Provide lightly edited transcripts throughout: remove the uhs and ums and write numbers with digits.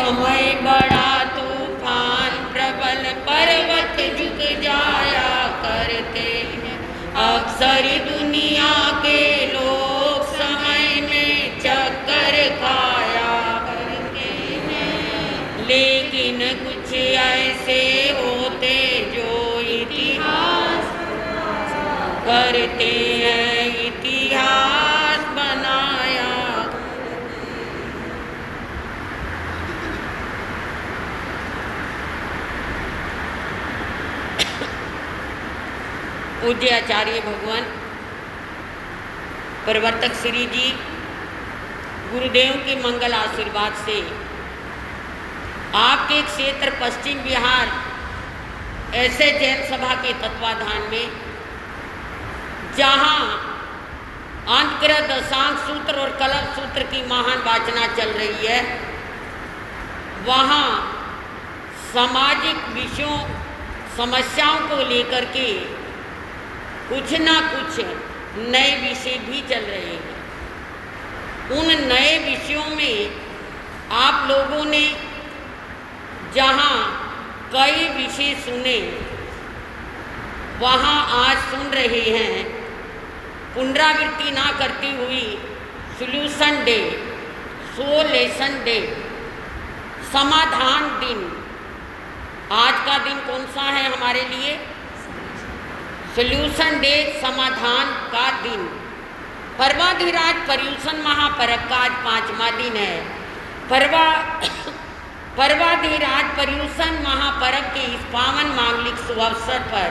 समय बड़ा तूफान प्रबल पर्वत झुक जाया करते हैं। अक्सर दुनिया के लोग समय में चक्कर खाया करते हैं, लेकिन कुछ ऐसे होते जो इतिहास करते हैं, इतिहास बनाया। पूज्य आचार्य भगवान प्रवर्तक श्री जी गुरुदेव के मंगल आशीर्वाद से आपके क्षेत्र पश्चिम बिहार ऐसे जैन सभा के तत्वाधान में, जहां अंतग्रह दशांग सूत्र और कलश सूत्र की महान वाचना चल रही है, वहां सामाजिक विषयों समस्याओं को लेकर के कुछ ना कुछ नए विषय भी चल रहे हैं। उन नए विषयों में आप लोगों ने जहां कई विषय सुने, वहां आज सुन रहे हैं पुनरावृत्ति ना करती हुई सॉल्यूशन डे, सोल्यूशन डे, समाधान दिन। आज का दिन कौन सा है हमारे लिए? सॉल्यूशन डे, समाधान का दिन। पर्वाधिराज पर्यूषण महापर्व का आज 5वां दिन है। पर्वाधिराज पर्यूषण महापर्व के इस पावन मांगलिक शुभ अवसर पर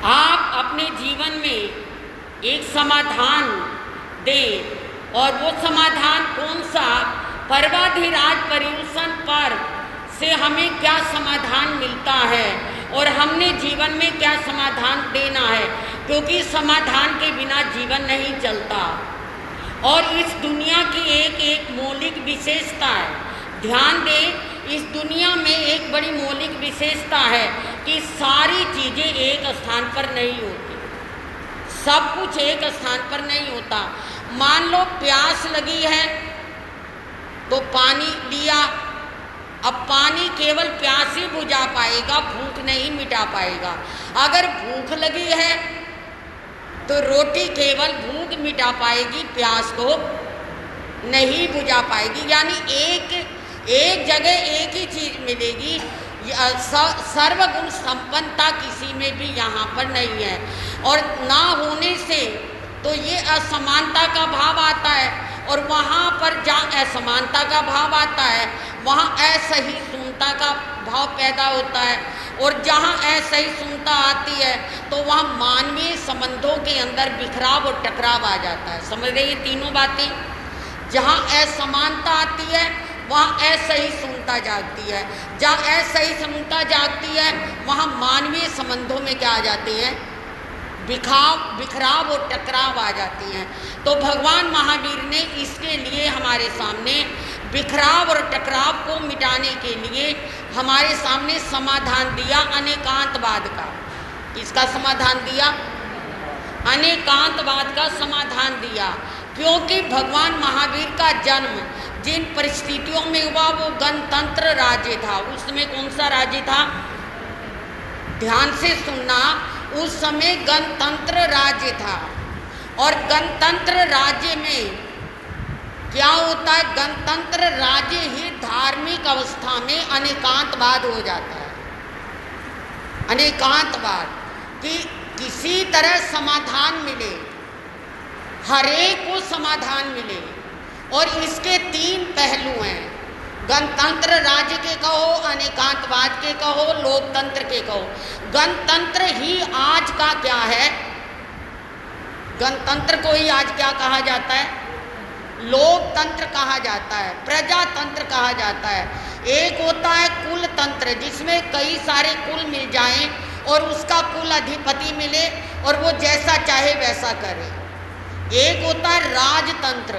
आप अपने जीवन में एक समाधान दें, और वो समाधान कौन सा? पर्वाधिराज पर्यूषण पर्व से हमें क्या समाधान मिलता है और हमने जीवन में क्या समाधान देना है, क्योंकि समाधान के बिना जीवन नहीं चलता। और इस दुनिया की एक एक मौलिक विशेषता है, ध्यान दें, इस दुनिया में एक बड़ी मौलिक विशेषता है कि सारी चीज़ें एक स्थान पर नहीं होती, सब कुछ एक स्थान पर नहीं होता। मान लो प्यास लगी है तो पानी लिया, अब पानी केवल प्यास ही बुझा पाएगा, भूख नहीं मिटा पाएगा। अगर भूख लगी है तो रोटी केवल भूख मिटा पाएगी, प्यास को नहीं बुझा पाएगी। यानी एक जगह एक ही चीज़ मिलेगी, सर्वगुण संपन्नता किसी में भी यहाँ पर नहीं है। और ना होने से तो ये असमानता का भाव आता है, और वहाँ पर जहाँ असमानता का भाव आता है वहाँ असहिष्णुता का भाव पैदा होता है, और जहाँ असहिष्णुता आती है तो वहाँ मानवीय संबंधों के अंदर बिखराव और टकराव आ जाता है। समझ रहे ये तीनों बातें? जहाँ असमानता आती है वहाँ असहिष्णुता जागती है, जहाँ असहिष्णुता जागती है वहाँ मानवीय संबंधों में क्या आ जाते हैं? बिखराव और टकराव आ जाती हैं। तो भगवान महावीर ने इसके लिए हमारे सामने बिखराव और टकराव को मिटाने के लिए हमारे सामने समाधान दिया, अनेकांतवाद का। इसका समाधान दिया, अनेकांतवाद का समाधान दिया। क्योंकि भगवान महावीर का जन्म जिन परिस्थितियों में हुआ वो गणतंत्र राज्य था। उसमें कौन सा राज्य था? ध्यान से सुनना, उस समय गणतंत्र राज्य था। और गणतंत्र राज्य में क्या होता है? गणतंत्र राज्य ही धार्मिक अवस्था में अनेकांतवाद हो जाता है। अनेकांतवाद कि किसी तरह समाधान मिले, हरेक को समाधान मिले। और इसके 3 पहलू हैं, गणतंत्र राज्य के कहो, अनेकांतवाद के कहो, लोकतंत्र के कहो। गणतंत्र ही आज का क्या है? गणतंत्र को ही आज क्या कहा जाता है? लोकतंत्र कहा जाता है, प्रजातंत्र कहा जाता है। एक होता है कुल तंत्र, जिसमें कई सारे कुल मिल जाएं और उसका कुल अधिपति मिले और वो जैसा चाहे वैसा करे। एक होता है राजतंत्र,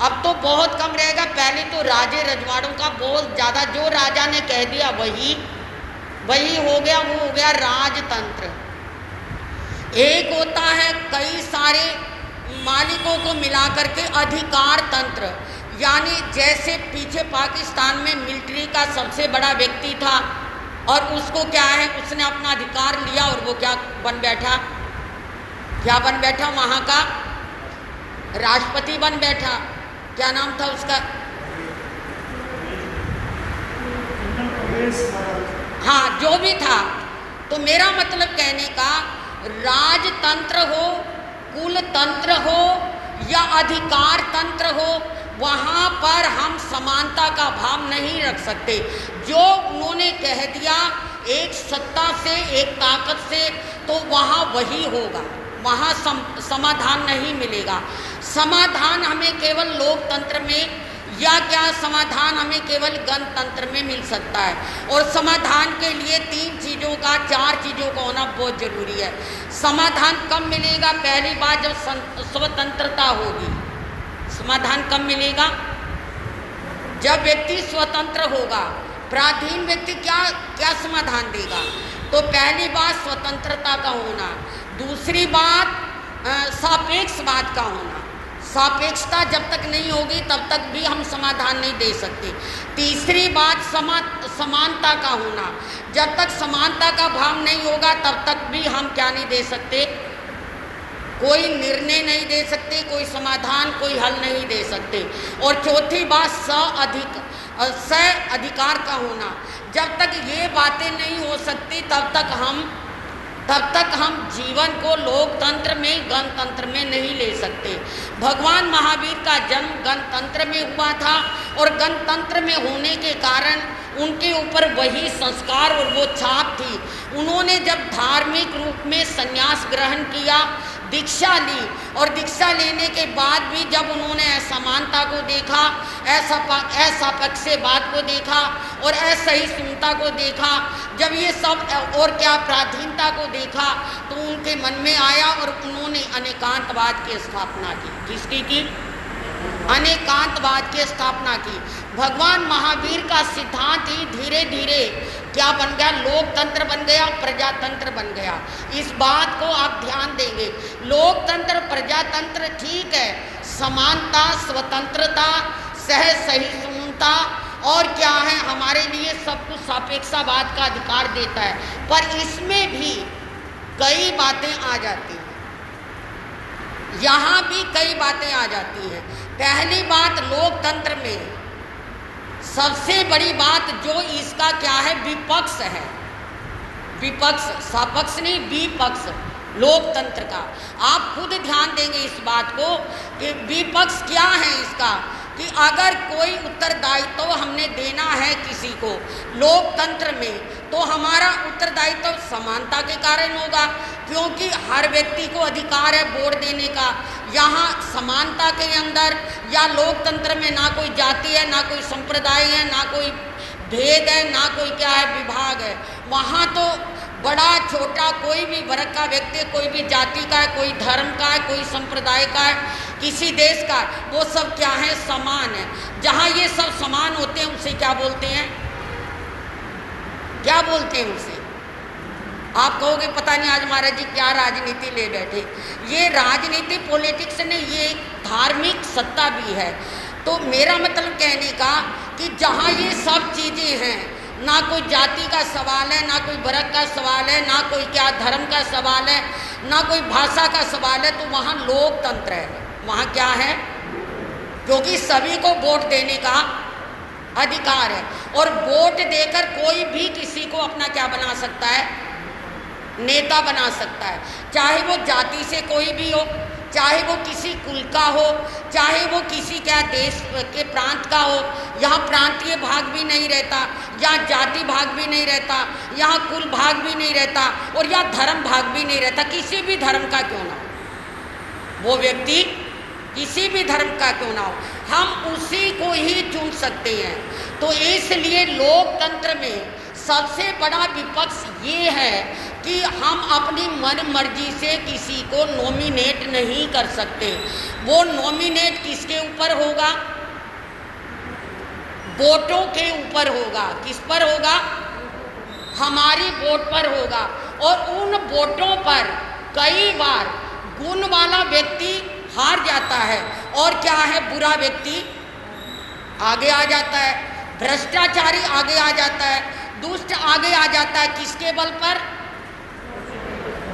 अब तो बहुत कम रहेगा, पहले तो राजे रजवाड़ों का बहुत ज़्यादा, जो राजा ने कह दिया वही हो गया, वो हो गया राजतंत्र। एक होता है कई सारे मालिकों को मिलाकर के अधिकार तंत्र, यानी जैसे पीछे पाकिस्तान में मिलिट्री का सबसे बड़ा व्यक्ति था और उसको क्या है, उसने अपना अधिकार लिया और वो क्या बन बैठा, क्या बन बैठा, वहाँ का राष्ट्रपति बन बैठा। क्या नाम था उसका? हाँ, जो भी था। तो मेरा मतलब कहने का, राजतंत्र हो, कुल तंत्र हो या अधिकार तंत्र हो, वहाँ पर हम समानता का भाव नहीं रख सकते। जो उन्होंने कह दिया एक सत्ता से, एक ताकत से, तो वहाँ वही होगा, वहाँ समाधान नहीं मिलेगा। समाधान हमें केवल लोकतंत्र में, या क्या समाधान हमें केवल गणतंत्र में मिल सकता है। और समाधान के लिए 3 चीज़ों का, 4 चीज़ों का होना बहुत ज़रूरी है। समाधान कब मिलेगा? पहली बात, जब स्वतंत्रता होगी। समाधान कब मिलेगा? जब व्यक्ति स्वतंत्र होगा। पराधीन व्यक्ति क्या समाधान देगा? तो पहली बात स्वतंत्रता का होना, दूसरी बात सापेक्षवाद का होना। सापेक्षता जब तक नहीं होगी तब तक भी हम समाधान नहीं दे सकते। तीसरी बात समानता का होना, जब तक समानता का भाव नहीं होगा तब तक भी हम क्या नहीं दे सकते, कोई निर्णय नहीं दे सकते, कोई समाधान, कोई हल नहीं दे सकते। और चौथी बात अधिकार का होना, जब तक ये बातें नहीं हो सकती तब तक हम जीवन को लोकतंत्र में, गणतंत्र में नहीं ले सकते। भगवान महावीर का जन्म गणतंत्र में हुआ था और गणतंत्र में होने के कारण उनके ऊपर वही संस्कार और वो छाप थी। उन्होंने जब धार्मिक रूप में संन्यास ग्रहण किया, दीक्षा ली, और दीक्षा लेने के बाद भी जब उन्होंने असमानता को देखा, असापेक्षवाद को देखा और असहिष्णुता को देखा, जब ये सब और क्या पराधीनता को देखा, तो उनके मन में आया और उन्होंने अनेकांतवाद की स्थापना की। किसकी की? अनेकांतवाद की स्थापना की। भगवान महावीर का सिद्धांत ही धीरे धीरे क्या बन गया? लोकतंत्र बन गया, प्रजातंत्र बन गया। इस बात को आप ध्यान देंगे। लोकतंत्र, प्रजातंत्र ठीक है, समानता, स्वतंत्रता, सहिष्णुता और क्या है, हमारे लिए सब कुछ सापेक्षवाद का अधिकार देता है, पर इसमें भी कई बातें आ जाती हैं। यहाँ भी कई बातें आ जाती हैं। पहली बात, लोकतंत्र में सबसे बड़ी बात जो इसका क्या है, विपक्ष है। विपक्ष, सपक्ष नहीं, विपक्ष लोकतंत्र का। आप खुद ध्यान देंगे इस बात को कि विपक्ष क्या है इसका, कि अगर कोई उत्तरदायित्व हमने देना है किसी को लोकतंत्र में, तो हमारा उत्तरदायित्व समानता के कारण होगा, क्योंकि हर व्यक्ति को अधिकार है वोट देने का। यहाँ समानता के अंदर या लोकतंत्र में ना कोई जाति है, ना कोई संप्रदाय है, ना कोई भेद है, ना कोई क्या है, विभाग है। वहाँ तो बड़ा छोटा कोई भी वर्ग का व्यक्ति, कोई भी जाति का है, कोई धर्म का है, कोई संप्रदाय का है, किसी देश का, वो सब क्या है, समान है। जहाँ ये सब समान होते हैं उसे क्या बोलते हैं, क्या बोलते हैं उसे? आप कहोगे पता नहीं आज महाराज जी क्या राजनीति ले बैठे। ये राजनीति, पॉलिटिक्स ने, ये एक धार्मिक सत्ता भी है। तो मेरा मतलब कहने का कि जहाँ ये सब चीज़ें हैं, ना कोई जाति का सवाल है, ना कोई वर्ग का सवाल है, ना कोई क्या धर्म का सवाल है, ना कोई भाषा का सवाल है, तो वहाँ लोकतंत्र है। वहाँ क्या है, क्योंकि सभी को वोट देने का अधिकार है और वोट देकर कोई भी किसी को अपना क्या बना सकता है, नेता बना सकता है। चाहे वो जाति से कोई भी हो, चाहे वो किसी कुल का हो, चाहे वो किसी क्या देश के प्रांत का हो। यहाँ प्रांतीय भाग भी नहीं रहता, यहाँ जाति भाग भी नहीं रहता, यहाँ कुल भाग भी नहीं रहता और यहाँ धर्म भाग भी नहीं रहता। किसी भी धर्म का क्यों ना हो वो व्यक्ति, किसी भी धर्म का क्यों ना हो, हम उसी को ही चुन सकते हैं। तो इसलिए लोकतंत्र में सबसे बड़ा विपक्ष ये है कि हम अपनी मन मर्जी से किसी को नॉमिनेट नहीं कर सकते। वो नॉमिनेट किसके ऊपर होगा, वोटों के ऊपर होगा। किस पर होगा, हमारी वोट पर होगा। और उन वोटों पर कई बार गुण वाला व्यक्ति हार जाता है और क्या है, बुरा व्यक्ति आगे आ जाता है, भ्रष्टाचारी आगे आ जाता है, दुष्ट आगे आ जाता है। किसके बल पर?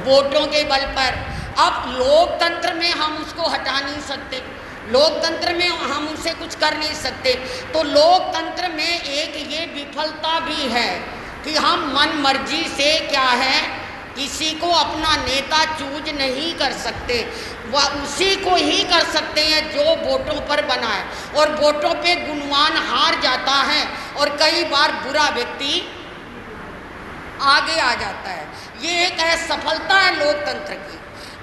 वोटों के बल पर। अब लोकतंत्र में हम उसको हटा नहीं सकते, लोकतंत्र में हम उसे कुछ कर नहीं सकते। तो लोकतंत्र में एक ये विफलता भी है कि हम मन मर्जी से क्या है, किसी को अपना नेता चूज नहीं कर सकते। वह उसी को ही कर सकते हैं जो वोटों पर बना है, और वोटों पे गुणवान हार जाता है और कई बार बुरा व्यक्ति आगे आ जाता है। ये एक असफलता है लोकतंत्र की।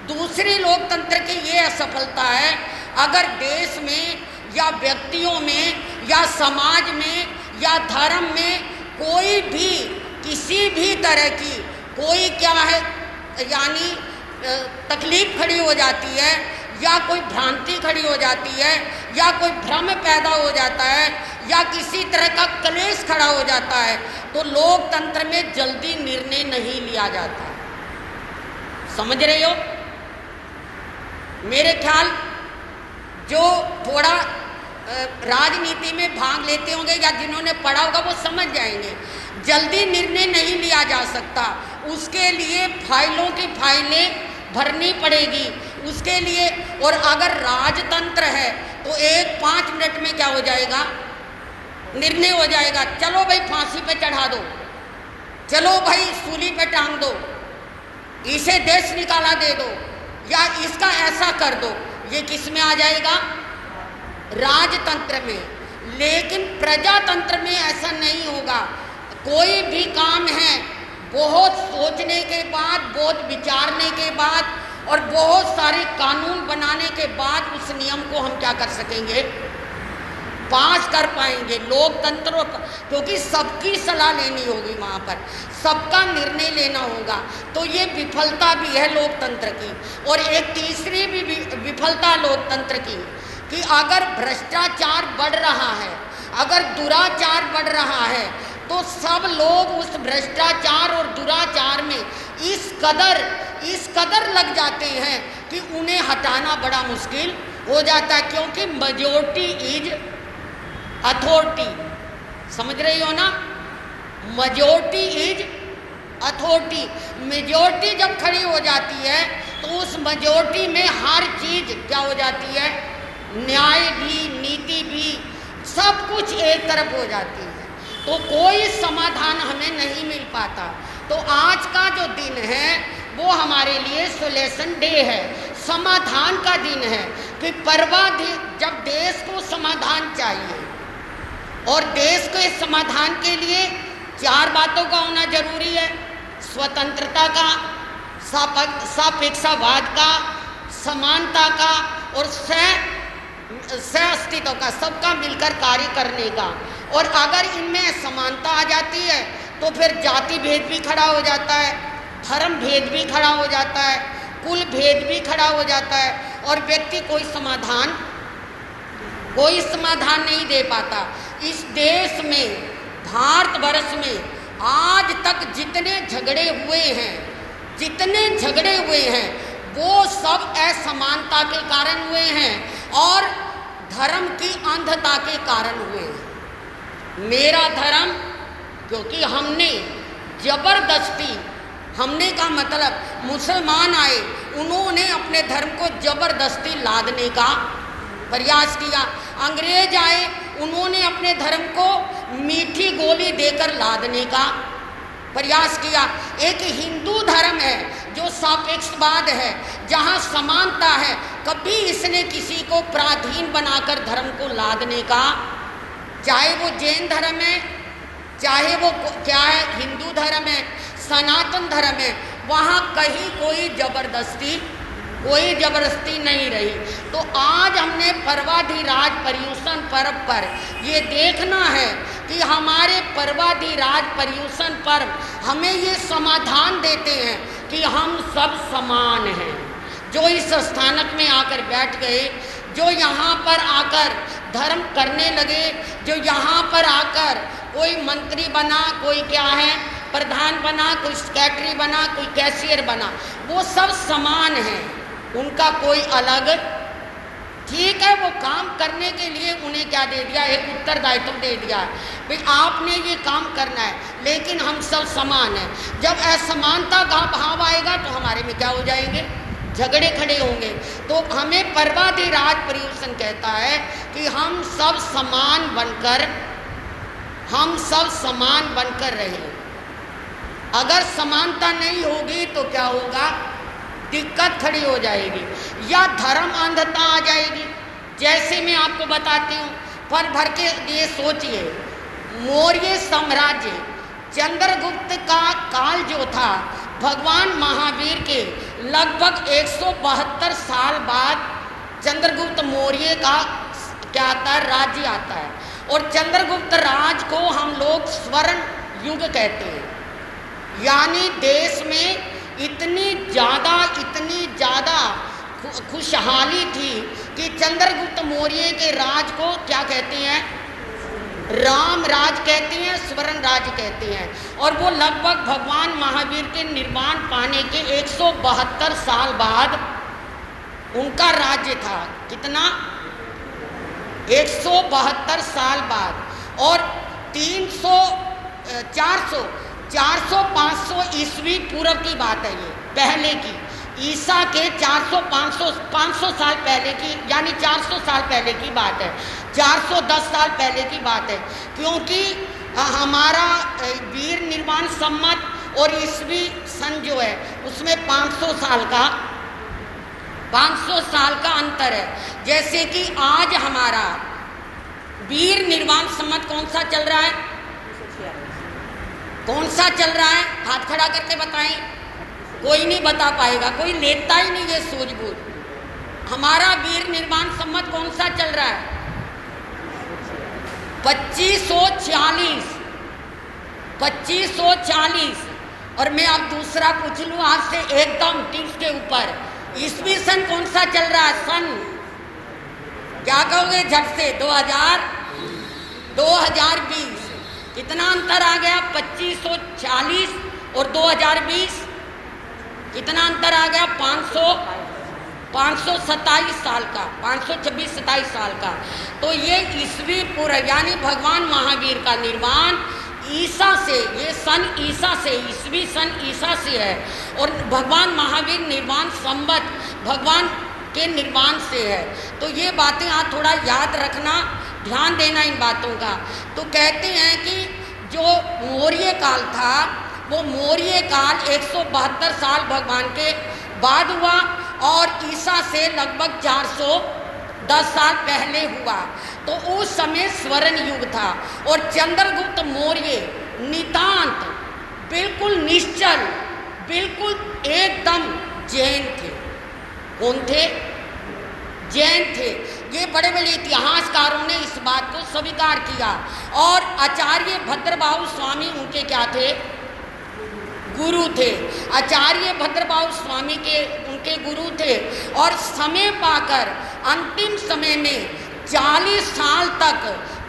दूसरी लोकतंत्र की ये असफलता है, अगर देश में या व्यक्तियों में या समाज में या धर्म में कोई भी किसी भी तरह की कोई क्या है यानी तकलीफ खड़ी हो जाती है, या कोई भ्रांति खड़ी हो जाती है, या कोई भ्रम पैदा हो जाता है, या किसी तरह का क्लेश खड़ा हो जाता है, तो लोकतंत्र में जल्दी निर्णय नहीं लिया जाता। समझ रहे हो? मेरे ख्याल जो थोड़ा राजनीति में भाग लेते होंगे या जिन्होंने पढ़ा होगा वो समझ जाएंगे। जल्दी निर्णय नहीं लिया जा सकता, उसके लिए फाइलों की फाइलें भरनी पड़ेगी उसके लिए। और अगर राजतंत्र है तो 1-5 मिनट में क्या हो जाएगा, निर्णय हो जाएगा। चलो भाई फांसी पे चढ़ा दो, चलो भाई सूली पे टांग दो, इसे देश निकाला दे दो, या इसका ऐसा कर दो। ये किस में आ जाएगा? राजतंत्र में। लेकिन प्रजातंत्र में ऐसा नहीं होगा। कोई भी काम है बहुत सोचने के बाद, बहुत विचारने के बाद और बहुत सारे कानून बनाने के बाद उस नियम को हम क्या कर सकेंगे, पास कर पाएंगे। लोकतंत्र, क्योंकि सबकी सलाह लेनी होगी वहाँ पर, सबका निर्णय लेना होगा। तो ये विफलता भी है लोकतंत्र की। और एक तीसरी भी विफलता लोकतंत्र की कि अगर भ्रष्टाचार बढ़ रहा है, अगर दुराचार बढ़ रहा है, तो सब लोग उस भ्रष्टाचार और दुराचार में इस कदर लग जाते हैं कि उन्हें हटाना बड़ा मुश्किल हो जाता है, क्योंकि मेजॉरिटी इज अथॉरिटी। समझ रही हो ना? Majority is authority. मेजॉरिटी जब खड़ी हो जाती है तो उस मेजॉरिटी में हर चीज क्या हो जाती है, न्याय भी, नीति भी, सब कुछ एक तरफ हो जाती है। तो कोई समाधान हमें नहीं मिल पाता। तो आज का जो दिन है वो हमारे लिए सोल्यूशन डे है, समाधान का दिन है। कि जब देश को समाधान चाहिए, और देश के समाधान के लिए 4 बातों का होना जरूरी है: स्वतंत्रता का, सापेक्षवाद का, समानता का और सह अस्तित्व का, सबका मिलकर कार्य करने का। और अगर इनमें समानता आ जाती है तो फिर जाति भेद भी खड़ा हो जाता है, धर्म भेद भी खड़ा हो जाता है, कुल भेद भी खड़ा हो जाता है, और व्यक्ति कोई समाधान नहीं दे पाता। इस देश में, भारतवर्ष में आज तक जितने झगड़े हुए हैं वो सब असमानता के कारण हुए हैं और धर्म की अंधता के कारण हुए हैं। मेरा धर्म, क्योंकि हमने जबरदस्ती, हमने का मतलब मुसलमान आए, उन्होंने अपने धर्म को जबरदस्ती लादने का प्रयास किया। अंग्रेज आए, उन्होंने अपने धर्म को मीठी गोली देकर लादने का प्रयास किया। एक हिंदू धर्म है जो सापेक्षवाद है, जहाँ समानता है, कभी इसने किसी को पराधीन बनाकर धर्म को लादने का, चाहे वो जैन धर्म है, चाहे वो क्या है, हिंदू धर्म है, सनातन धर्म है, वहाँ कहीं कोई जबरदस्ती नहीं रही। तो आज हमने पर्वाधिराज पर्युषण पर्व पर ये देखना है कि हमारे पर्वाधिराज पर्युषण पर्व हमें ये समाधान देते हैं कि हम सब समान हैं। जो इस स्थानक में आकर बैठ गए, जो यहाँ पर आकर धर्म करने लगे, जो यहाँ पर आकर कोई मंत्री बना, कोई क्या है प्रधान बना, कोई सेक्रेटरी बना, कोई कैशियर बना, वो सब समान हैं, उनका कोई अलग ठीक है, वो काम करने के लिए उन्हें क्या दे दिया, एक उत्तरदायित्व दे दिया भाई आपने ये काम करना है, लेकिन हम सब समान हैं। जब असमानता का भाव आएगा तो हमारे में क्या हो जाएंगे, झगड़े खड़े होंगे। तो हमें पर्वाधिराज पर्यूषण कहता है कि हम सब समान बनकर रहे। अगर समानता नहीं होगी तो क्या होगा, दिक्कत खड़ी हो जाएगी या धर्म अंधता आ जाएगी। जैसे मैं आपको बताती हूँ, पर भर के लिए सोचिए, मौर्य साम्राज्य चंद्रगुप्त का काल जो था, भगवान महावीर के लगभग 172 साल बाद चंद्रगुप्त मौर्य का क्या आता है, राज्य आता है। और चंद्रगुप्त राज को हम लोग स्वर्ण युग कहते हैं, यानी देश में इतनी ज़्यादा खुशहाली थी कि चंद्रगुप्त मौर्य के राज को क्या कहते हैं, राम राज कहते हैं, स्वर्ण राज कहते हैं। और वो लगभग भगवान महावीर के निर्माण पाने के 172 साल बाद उनका राज्य था। कितना, 172 साल बाद। और 400-500 ईस्वी पूर्व की बात है, ये पहले की, ईसा के 500 साल पहले की, यानी 400 साल पहले की बात है, 410 साल पहले की बात है। क्योंकि हमारा वीर निर्माण सम्मत और ईस्वी सन जो है उसमें 500 साल का अंतर है। जैसे कि आज हमारा वीर निर्माण सम्मत कौन सा चल रहा है, कौन सा चल रहा है, हाथ खड़ा करके बताएं। कोई नहीं बता पाएगा, कोई लेता ही नहीं ये सूझबूझ। हमारा वीर निर्माण सम्मत कौन सा चल रहा है, 2540। और मैं अब दूसरा पूछ लूँ आपसे एकदम टिप्स के ऊपर, ईस्वी सन कौन सा चल रहा है, सन क्या कहोगे झट से, 2020। कितना अंतर आ गया, 2540 और 2020 कितना अंतर आ गया, 527 साल का, 526-27 साल का। तो ये ईस्वी पूर्व यानी भगवान महावीर का निर्माण ईसा से, ये सन ईसा से, ईस्वी सन ईसा से है। और भगवान महावीर निर्माण संवत भगवान के निर्माण से है। तो ये बातें आप थोड़ा याद रखना, ध्यान देना इन बातों का। तो कहते हैं कि जो मौर्य काल था, वो मौर्य काल 172 साल भगवान के बाद हुआ और ईसा से लगभग 410 साल पहले हुआ। तो उस समय स्वर्ण युग था। और चंद्रगुप्त मौर्य नितांत बिल्कुल निश्चल, बिल्कुल एकदम जैन थे। कौन थे, जैन थे। ये बड़े बड़े इतिहासकारों ने इस बात को स्वीकार किया। और आचार्य भद्रबाहु स्वामी उनके क्या थे, गुरु थे। आचार्य भद्रबाहु स्वामी के उनके गुरु थे। और समय पाकर अंतिम समय में 40 साल तक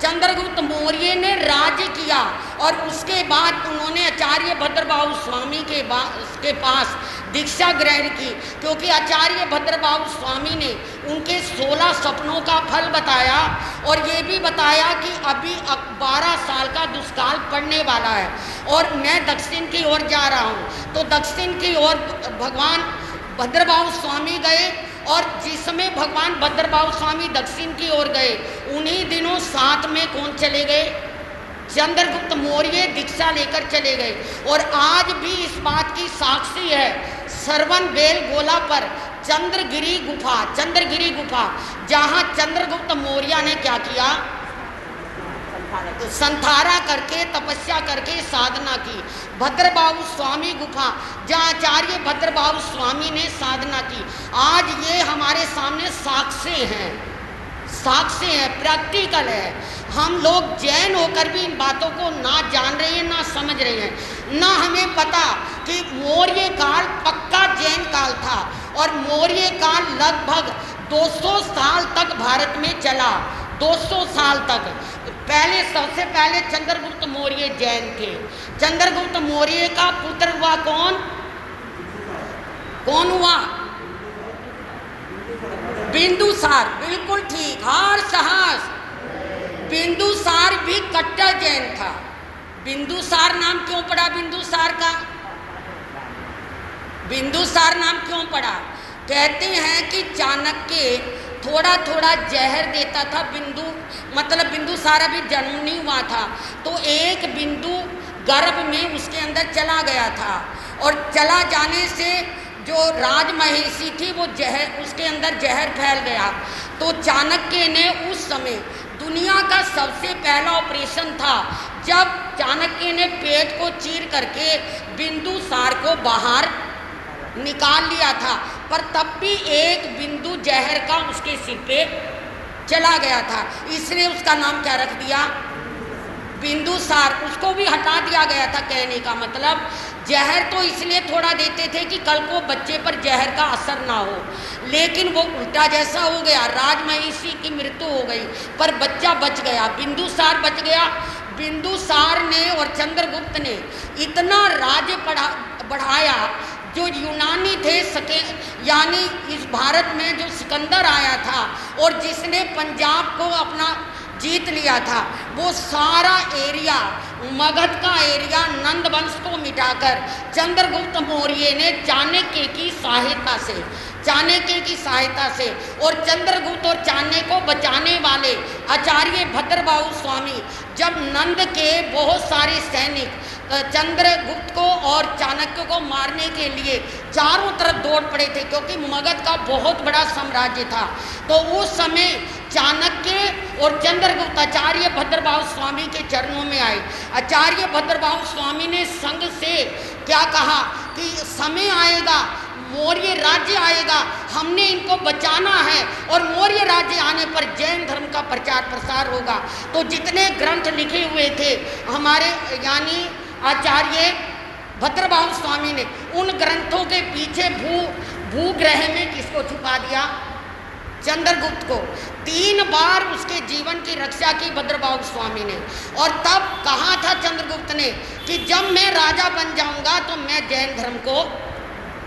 चंद्रगुप्त मौर्य ने राज्य किया। और उसके बाद उन्होंने आचार्य भद्रबाहु स्वामी के पास दीक्षा ग्रहण की, क्योंकि आचार्य भद्रबाहु स्वामी ने उनके 16 सपनों का फल बताया और ये भी बताया कि अभी 12 साल का दुष्काल पड़ने वाला है और मैं दक्षिण की ओर जा रहा हूँ। तो दक्षिण की ओर भगवान भद्रबाहु स्वामी गए। और जिस समय भगवान भद्रबाहु स्वामी दक्षिण की ओर गए, उन्हीं दिनों साथ में कौन चले गए, चंद्रगुप्त मौर्य दीक्षा लेकर चले गए। और आज भी इस बात की साक्षी है, सरवन बेल गोला पर चंद्रगिरी गुफा, जहाँ चंद्रगुप्त मौर्य ने क्या किया, संथारा करके, तपस्या करके साधना की। भद्रबाहु स्वामी गुफा, जहाँ आचार्य भद्रबाहु स्वामी ने साधना की। आज ये हमारे सामने साक्ष्य हैं, प्रैक्टिकल है। हम लोग जैन होकर भी इन बातों को ना जान रहे हैं, ना समझ रहे हैं। ना हमें पता कि मौर्य काल पक्का जैन काल था और मौर्य काल लगभग 200 साल तक भारत में चला। 200 साल तक पहले, सबसे पहले चंद्रगुप्त मौर्य जैन थे। चंद्रगुप्त मौर्य का पुत्र हुआ कौन हुआ, बिंदुसार, बिल्कुल ठीक, हार साहस। बिंदुसार भी कट्टर जैन था। बिंदुसार नाम क्यों पड़ा बिंदुसार का? बिंदुसार नाम क्यों पड़ा? कहते हैं कि चाणक्य थोड़ा थोड़ा जहर देता था। मतलब बिंदुसार अभी जन्म नहीं हुआ था, तो एक बिंदु गर्भ में उसके अंदर चला गया था, और चला जाने से जो राजमहिषी थी वो जहर, उसके अंदर जहर फैल गया। तो चाणक्य ने उस समय दुनिया का सबसे पहला ऑपरेशन था, जब चाणक्य ने पेट को चीर करके बिंदुसार को बाहर निकाल लिया था, पर तब भी एक बिंदु जहर का उसके सिर पे चला गया था, इसलिए उसका नाम क्या रख दिया? बिंदुसार। उसको भी हटा दिया गया था। कहने का मतलब जहर तो इसलिए थोड़ा देते थे कि कल को बच्चे पर जहर का असर ना हो, लेकिन वो उल्टा जैसा हो गया, राजमहिषी की मृत्यु हो गई पर बच्चा बच गया, बिंदुसार बच गया। बिंदुसार ने और चंद्रगुप्त ने इतना राज्य बढ़ाया, जो यूनानी थे यानी इस भारत में जो सिकंदर आया था और जिसने पंजाब को अपना जीत लिया था, वो सारा एरिया, मगध का एरिया, नंद वंश को मिटाकर चंद्रगुप्त मौर्य ने चाणक्य की सहायता से और चंद्रगुप्त और चाणक्य को बचाने वाले आचार्य भद्रबाहु स्वामी, जब नंद के बहुत सारे सैनिक चंद्रगुप्त को और चाणक्य को मारने के लिए चारों तरफ दौड़ पड़े थे, क्योंकि मगध का बहुत बड़ा साम्राज्य था, तो उस समय चाणक्य और चंद्रगुप्त आचार्य भद्रबाहु स्वामी के चरणों में आए। आचार्य भद्रबाहु स्वामी ने संघ से क्या कहा कि समय आएगा, मौर्य राज्य आएगा, हमने इनको बचाना है, और मौर्य राज्य आने पर जैन धर्म का प्रचार प्रसार होगा। तो जितने ग्रंथ लिखे हुए थे हमारे यानी आचार्य भद्रबाहु स्वामी ने, उन ग्रंथों के पीछे भूग्रह में किसको छुपा दिया? चंद्रगुप्त को। 3 बार उसके जीवन की रक्षा की भद्रबाहु स्वामी ने, और तब कहा था चंद्रगुप्त ने कि जब मैं राजा बन जाऊंगा तो मैं जैन धर्म को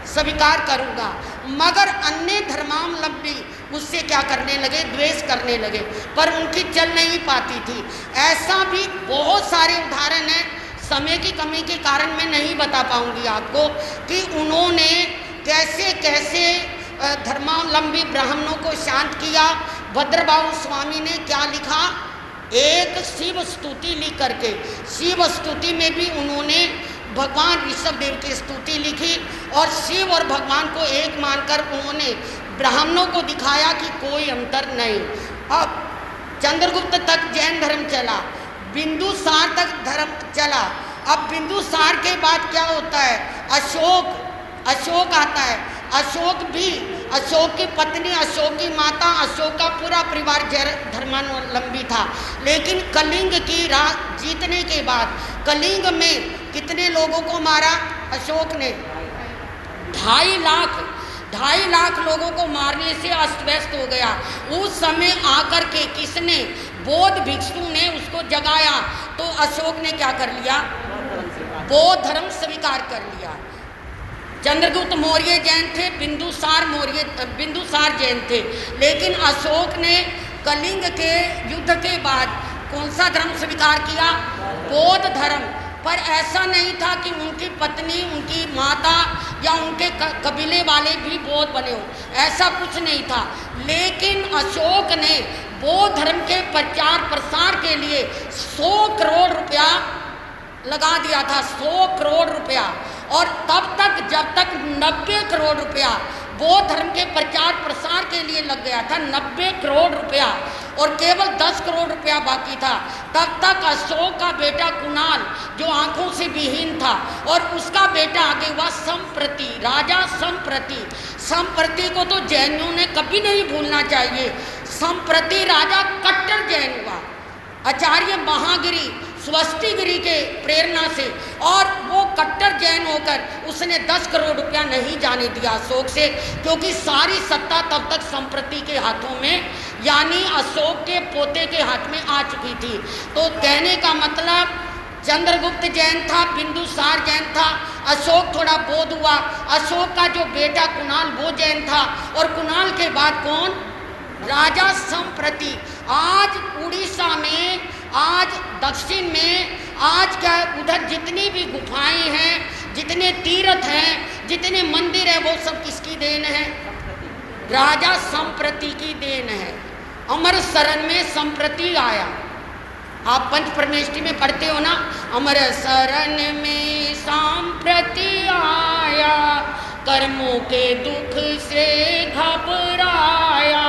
स्वीकार करूंगा, मगर अन्य धर्मावलंबी उससे क्या करने लगे? द्वेष करने लगे, पर उनकी चल नहीं पाती थी। ऐसा भी बहुत सारे उदाहरण हैं, समय की कमी के कारण मैं नहीं बता पाऊंगी आपको कि उन्होंने कैसे कैसे धर्मावलंबी ब्राह्मणों को शांत किया। भद्रबाहु स्वामी ने क्या लिखा? एक शिव स्तुति लिख करके, शिव स्तुति में भी उन्होंने भगवान ऋषभदेव की स्तुति लिखी, और शिव और भगवान को एक मानकर उन्होंने ब्राह्मणों को दिखाया कि कोई अंतर नहीं। अब चंद्रगुप्त तक जैन धर्म चला, बिंदुसार तक धर्म चला। अब बिंदुसार के बाद क्या होता है? अशोक आता है। अशोक की पत्नी, अशोक की माता, अशोक का पूरा परिवार धर्मावलंबी था, लेकिन कलिंग की जीतने के बाद कलिंग में कितने लोगों को मारा अशोक ने? 2.5 लाख लोगों को मारने से अस्त व्यस्त हो गया। उस समय आकर के किसने? बौद्ध भिक्षु ने उसको जगाया, तो अशोक ने क्या कर लिया? बौद्ध धर्म स्वीकार कर लिया। चंद्रगुप्त मौर्य जैन थे, बिंदुसार जैन थे, लेकिन अशोक ने कलिंग के युद्ध के बाद कौन सा धर्म स्वीकार किया? बौद्ध धर्म। पर ऐसा नहीं था कि उनकी पत्नी, उनकी माता या उनके कबीले वाले भी बौद्ध बने हो, ऐसा कुछ नहीं था। लेकिन अशोक ने बौद्ध धर्म के प्रचार प्रसार के लिए 100 करोड़ रुपया लगा दिया था, 100 करोड़ रुपया। और तब तक जब तक 90 करोड़ रुपया बौद्ध धर्म के प्रचार प्रसार के लिए लग गया था, 90 करोड़ रुपया, और केवल 10 करोड़ रुपया बाकी था, तब तक अशोक का बेटा कुणाल जो आंखों से विहीन था, और उसका बेटा आगे हुआ संप्रति, राजा संप्रति को तो जैनियों ने कभी नहीं भूलना चाहिए। संप्रति राजा कट्टर जैन हुआ, आचार्य महागिरी स्वस्तिगिरी के प्रेरणा से, और वो कट्टर जैन होकर उसने 10 करोड़ रुपया नहीं जाने दिया अशोक से, क्योंकि सारी सत्ता तब तक संप्रति के हाथों में यानी अशोक के पोते के हाथ में आ चुकी थी। तो कहने का मतलब चंद्रगुप्त जैन था, बिंदुसार जैन था, अशोक थोड़ा बौद्ध हुआ, अशोक का जो बेटा कुणाल वो जैन था, और कुणाल के बाद कौन? राजा संप्रति। आज उड़ीसा में, आज दक्षिण में, आज क्या उधर जितनी भी गुफाएं हैं, जितने तीर्थ हैं, जितने मंदिर हैं, वो सब किसकी देन है? राजा संप्रति की देन है। अमर शरण में संप्रति आया। आप पंच परमेष्टि में पढ़ते हो ना, अमर शरण में संप्रति आया, कर्मों के दुख से घबराया,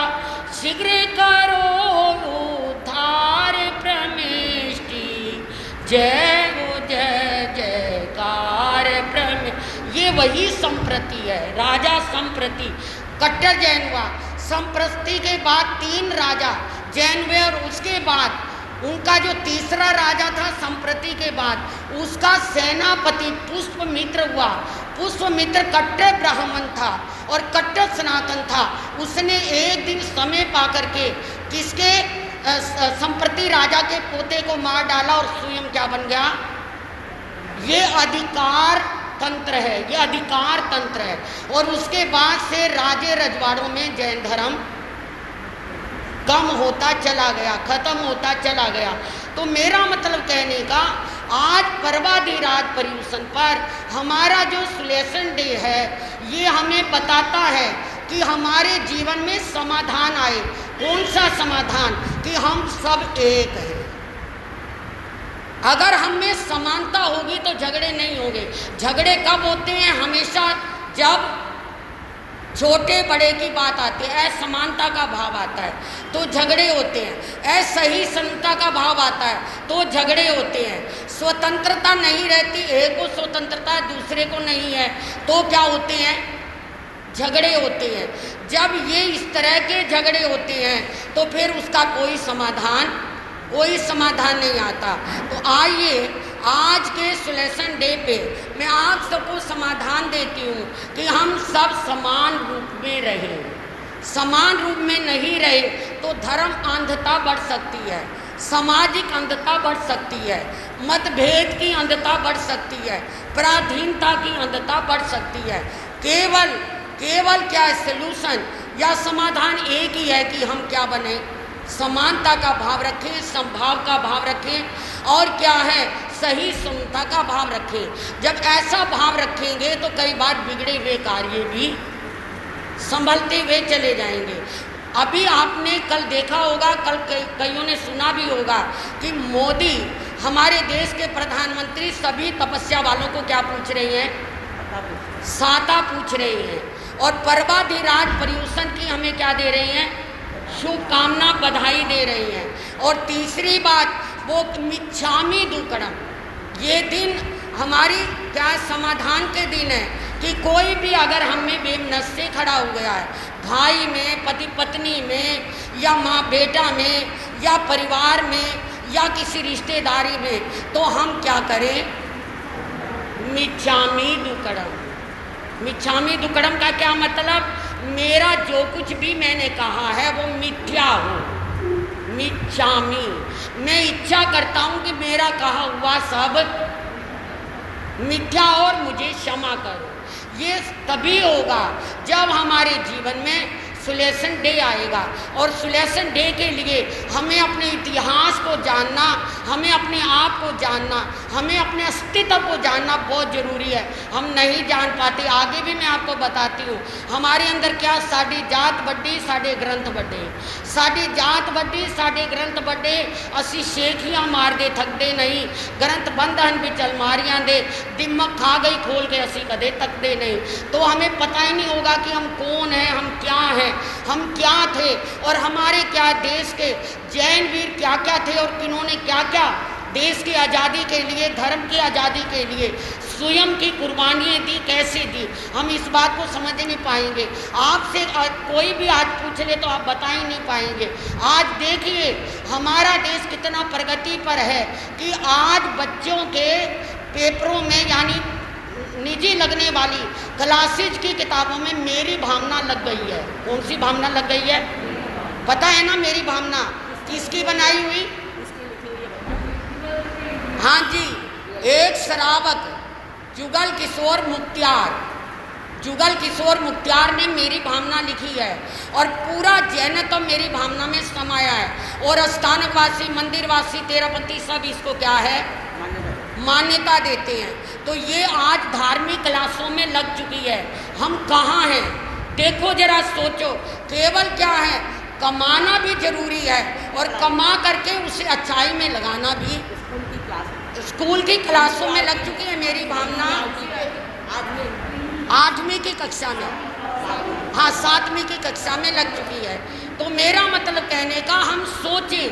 शीघ्र करो उद्धार परमेष्टि, जय हो जय जयकार परमेष्टि। ये वही संप्रति है, राजा संप्रति। कट्टर जैन हुआ, संप्रति के बाद 3 राजा जैन हुए, और उसके बाद उनका जो तीसरा राजा था संप्रति के बाद, उसका सेनापति पुष्पमित्र हुआ। पुष्पमित्र कट्टर ब्राह्मण था और कट्टर सनातन था। उसने एक दिन समय पा करके किसके संप्रति राजा के पोते को मार डाला और स्वयं क्या बन गया? ये अधिकार तंत्र है, ये अधिकार तंत्र है। और उसके बाद से राजे रजवाड़ों में जैन धर्म कम होता चला गया, खत्म होता चला गया। तो मेरा मतलब कहने का, आज पर्वाधिराज पर्यूषण पर हमारा जो सुलेशन डे है, ये हमें बताता है कि हमारे जीवन में समाधान आए। कौन सा समाधान? कि हम सब एक हैं। अगर हम में समानता होगी तो झगड़े नहीं होंगे। झगड़े कब होते हैं? हमेशा जब छोटे बड़े की बात आती है, असमानता का भाव आता है तो झगड़े होते हैं। असही समता का भाव आता है तो झगड़े होते हैं। स्वतंत्रता नहीं रहती, एक को स्वतंत्रता है दूसरे को नहीं है, तो क्या होते हैं? झगड़े होते हैं। जब ये इस तरह के झगड़े होते हैं तो फिर उसका कोई समाधान नहीं आता। तो आइए आज के सुलेशन डे पे मैं आप सबको समाधान देती हूँ कि हम सब समान रूप में रहें। समान रूप में नहीं रहे तो धर्म अंधता बढ़ सकती है, सामाजिक अंधता बढ़ सकती है, मतभेद की अंधता बढ़ सकती है, पराधीनता की अंधता बढ़ सकती है। केवल क्या सलूशन या समाधान एक ही है कि हम क्या बने? समानता का भाव रखें, समभाव का भाव रखें, और क्या है? सही समता का भाव रखें। जब ऐसा भाव रखेंगे तो कई बार बिगड़े हुए कार्य भी संभलते हुए चले जाएंगे। अभी आपने कल देखा होगा, कल कईयों ने सुना भी होगा कि मोदी हमारे देश के प्रधानमंत्री सभी तपस्या वालों को क्या पूछ रही हैं? साता पूछ रही हैं। और पर्वाधिराज पर्यूषण की हमें क्या दे रही हैं? शुभकामना, बधाई दे रही हैं। और तीसरी बात वो मिच्छामी दुक्कड़म, ये दिन हमारी क्या समाधान के दिन है कि कोई भी अगर हम में बेमनस से खड़ा हो गया है, भाई में, पति पत्नी में, या माँ बेटा में, या परिवार में, या किसी रिश्तेदारी में, तो हम क्या करें? मिच्छामी दुक्कड़म। मिच्छामी दुक्कड़म का क्या मतलब? मेरा जो कुछ भी मैंने कहा है वो मिथ्या हो। मिच्छामी, मैं इच्छा करता हूँ कि मेरा कहा हुआ सब मिथ्या और मुझे क्षमा करो। ये तभी होगा जब हमारे जीवन में सुलेशन डे आएगा। और सुलेशन डे के लिए हमें अपने इतिहास को जानना, हमें अपने आप को जानना, हमें अपने अस्तित्व को जानना बहुत ज़रूरी है। हम नहीं जान पाते। आगे भी मैं आपको बताती हूँ, हमारे अंदर क्या, साड़ी जात बड्डी साढ़े ग्रंथ बड्डे, साड़ी जात बड्डी साढ़े ग्रंथ बड्डे, असी शेखियाँ मार दे थकदे नहीं, ग्रंथ बंद हन बिच अलमारियाँ दे, दिमाग खा गई खोल के असी कदे तकदे नहीं। तो हमें पता ही नहीं होगा कि हम कौन हैं, हम क्या हैं, हम क्या थे, और हमारे क्या देश के जैन वीर क्या क्या थे, और किन्होंने क्या क्या देश की आज़ादी के लिए, धर्म की आज़ादी के लिए स्वयं की कुर्बानियाँ दी, कैसे दी, हम इस बात को समझ नहीं पाएंगे। आपसे कोई भी आज पूछ ले तो आप बता ही नहीं पाएंगे। आज देखिए हमारा देश कितना प्रगति पर है कि आज बच्चों के पेपरों में, यानी निजी लगने वाली क्लासेज की किताबों में मेरी भावना लग गई है। कौन सी भावना लग गई है? पता है ना मेरी भावना किसकी बनाई हुई? हाँ जी, एक श्रावक जुगल किशोर मुख्तियार, जुगल किशोर मुख्तार ने मेरी भावना लिखी है और पूरा जैनत्व मेरी भावना में समाया है। और स्थानकवासी, मंदिरवासी, तेरापंथी सब इसको क्या है, मान्यता देते हैं। तो ये आज धार्मिक क्लासों में लग चुकी है। हम कहाँ हैं? देखो जरा सोचो, केवल क्या है, कमाना भी जरूरी है और कमा करके उसे अच्छाई में लगाना भी। स्कूल की क्लासों में लग चुकी है मेरी भावना। 8वीं की कक्षा में, हाँ 7वीं की कक्षा में लग चुकी है। तो मेरा मतलब कहने का, हम सोचें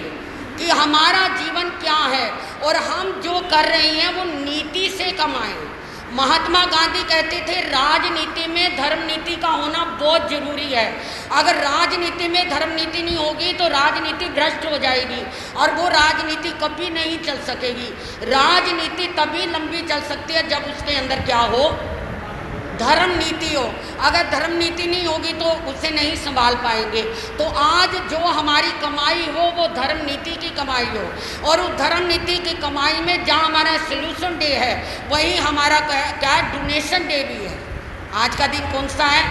कि हमारा जीवन क्या है और हम जो कर रहे हैं वो नीति से कमाएं। महात्मा गांधी कहते थे राजनीति में धर्म नीति का होना बहुत जरूरी है। अगर राजनीति में धर्म नीति नहीं होगी तो राजनीति भ्रष्ट हो जाएगी और वो राजनीति कभी नहीं चल सकेगी। राजनीति तभी लंबी चल सकती है जब उसके अंदर क्या हो, धर्म नीति हो। अगर धर्म नीति नहीं होगी तो उसे नहीं संभाल पाएंगे। तो आज जो हमारी कमाई हो वो धर्म नीति की कमाई हो, और उस धर्म नीति की कमाई में जहाँ हमारा सोल्यूशन डे है वही हमारा क्या डोनेशन डे भी है। आज का दिन कौन सा है?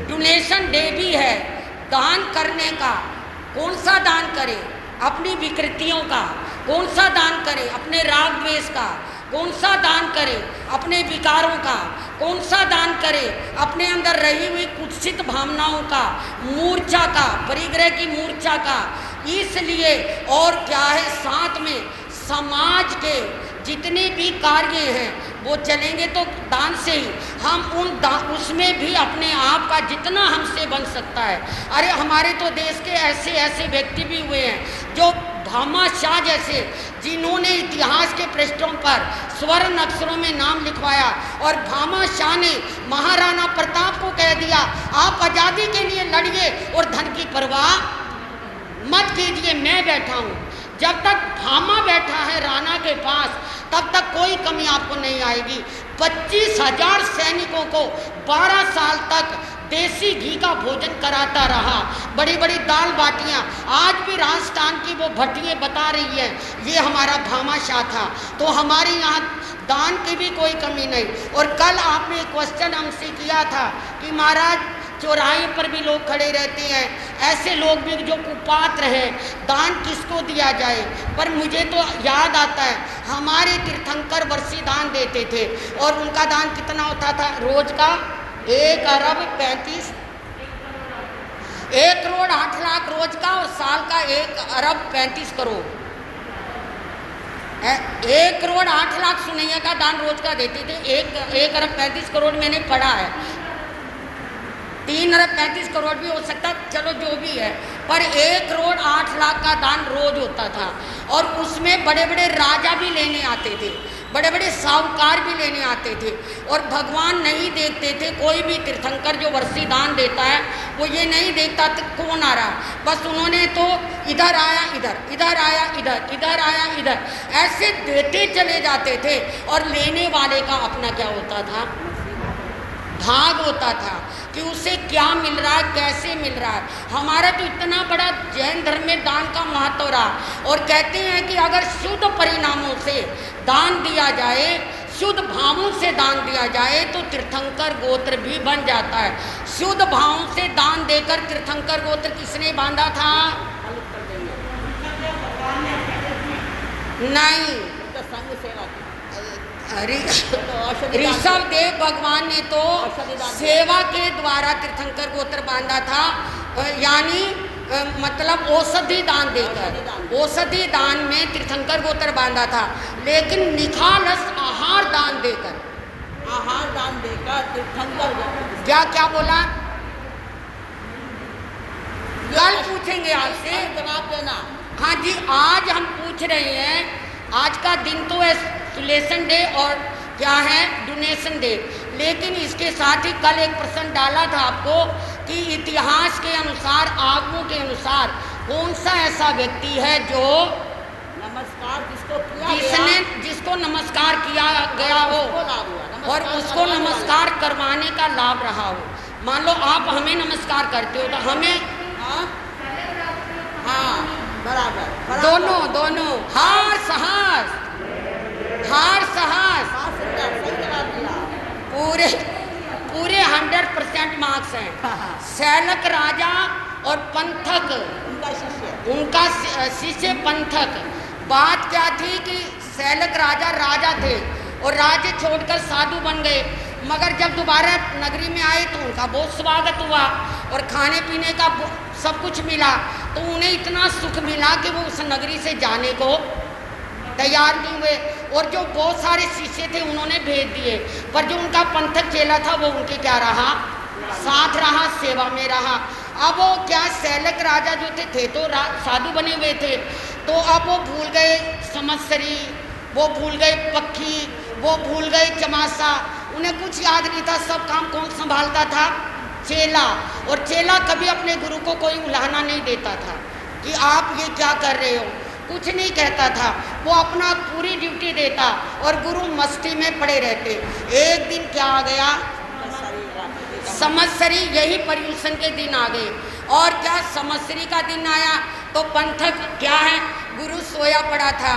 डोनेशन डे भी है। दान करने का, कौन सा दान करें? अपनी विकृतियों का। कौन सा दान करें? अपने राग द्वेष का। कौन सा दान करें? अपने विकारों का। कौन सा दान करें? अपने अंदर रही हुई कुत्सित भावनाओं का, मूर्छा का, परिग्रह की मूर्छा का। इसलिए और क्या है, साथ में समाज के जितने भी कार्य हैं वो चलेंगे तो दान से ही। हम उसमें भी अपने आप का जितना हमसे बन सकता है। अरे हमारे तो देश के ऐसे ऐसे व्यक्ति भी हुए हैं जो भामा शाह जैसे, जिन्होंने इतिहास के पृष्ठों पर स्वर्ण अक्षरों में नाम लिखवाया। और भामा शाह ने महाराणा प्रताप को कह दिया आप आज़ादी के लिए लड़िए और धन की परवाह मत कीजिए, मैं बैठा हूँ। जब तक भामा बैठा है राणा के पास तब तक कोई कमी आपको नहीं आएगी। 25,000 सैनिकों को 12 साल तक देसी घी का भोजन कराता रहा, बड़ी बड़ी दाल बाटियाँ। आज भी राजस्थान की वो भट्टियाँ बता रही है ये हमारा भामा शाह था। तो हमारे यहाँ दान की भी कोई कमी नहीं। और कल आपने एक क्वेश्चन हमसे किया था कि महाराज चौराहे पर भी लोग खड़े रहते हैं, ऐसे लोग भी जो कुपात्र हैं, दान किसको दिया जाए? पर मुझे तो याद आता है हमारे तीर्थंकर वर्षी दान देते थे और उनका दान कितना होता था रोज का? 1 अरब 35 1 करोड़ 8 लाख रोज का, और साल का 1 अरब 35 करोड़। 1 करोड़ 8 लाख सुनैया का दान रोज का देते थे। 1 अरब 35 करोड़ मैंने पढ़ा है। 3 अरब 35 करोड़ भी हो सकता, चलो जो भी है, पर 1 करोड़ 8 लाख का दान रोज होता था। और उसमें बड़े बड़े राजा भी लेने आते थे, बड़े बड़े साहूकार भी लेने आते थे। और भगवान नहीं देखते थे, कोई भी तीर्थंकर जो वर्षी दान देता है वो ये नहीं देखता था कौन आ रहा, बस उन्होंने तो इधर आया इधर, इधर आया इधर, इधर आया इधर, ऐसे देते चले जाते थे। और लेने वाले का अपना क्या होता था? भाग होता था कि उसे क्या मिल रहा है, कैसे मिल रहा है। हमारा तो इतना बड़ा जैन धर्म में दान का महत्व रहा। और कहते हैं कि अगर शुद्ध परिणामों से दान दिया जाए, शुद्ध भावों से दान दिया जाए तो तीर्थंकर गोत्र भी बन जाता है। शुद्ध भावों से दान देकर तीर्थंकर गोत्र किसने बांधा था? नहीं, ऋषभ देव भगवान ने तो सेवा के द्वारा तीर्थंकर गोत्र बांधा था, यानी मतलब औषधि दान देकर, औषधि दान में तीर्थंकर गोत्र बांधा था। लेकिन निखालस आहार दान देकर, आहार दान देकर तीर्थंकर गोत्र। क्या क्या बोला? कल पूछेंगे आपसे, जवाब देना। हाँ जी, आज हम पूछ रहे हैं। आज का दिन तो है सोल्यूशन डे और क्या है डोनेशन डे, लेकिन इसके साथ ही कल एक प्रश्न डाला था आपको कि इतिहास के अनुसार, आगमों के अनुसार कौन सा ऐसा व्यक्ति है जो नमस्कार जिसको नमस्कार किया गया हो और उसको नमस्कार करवाने का लाभ रहा हो। मान लो आप हमें नमस्कार करते हो तो हमें बराबर दोनों हार साहस पूरे पूरे 100% मार्क्स हैं। सैलक राजा और पंथक, उनका शिष्य पंथक। बात क्या थी कि सैलक राजा राजा थे और राज्य छोड़कर साधु बन गए, मगर जब दोबारा नगरी में आए तो उनका बहुत स्वागत हुआ और खाने पीने का सब कुछ मिला, तो उन्हें इतना सुख मिला कि वो उस नगरी से जाने को तैयार नहीं हुए। और जो बहुत सारे शिष्य थे उन्होंने भेज दिए, पर जो उनका पंथक चेला था वो उनके क्या रहा, साथ रहा, सेवा में रहा। अब वो क्या सैलक राजा जो थे तो साधु बने हुए थे, तो अब वो भूल गए समस्री, वो भूल गए पक्खी, वो भूल गए चमासा, उन्हें कुछ याद नहीं था। सब काम कौन संभालता था, चेला। और चेला कभी अपने गुरु को कोई उलाहना नहीं देता था कि आप ये क्या कर रहे हो, कुछ नहीं कहता था, वो अपना पूरी ड्यूटी देता और गुरु मस्ती में पड़े रहते। एक दिन क्या आ गया, संवत्सरी, यही पर्यूषण के दिन आ गए। और क्या संवत्सरी का दिन आया तो पंथक क्या है, गुरु सोया पड़ा था,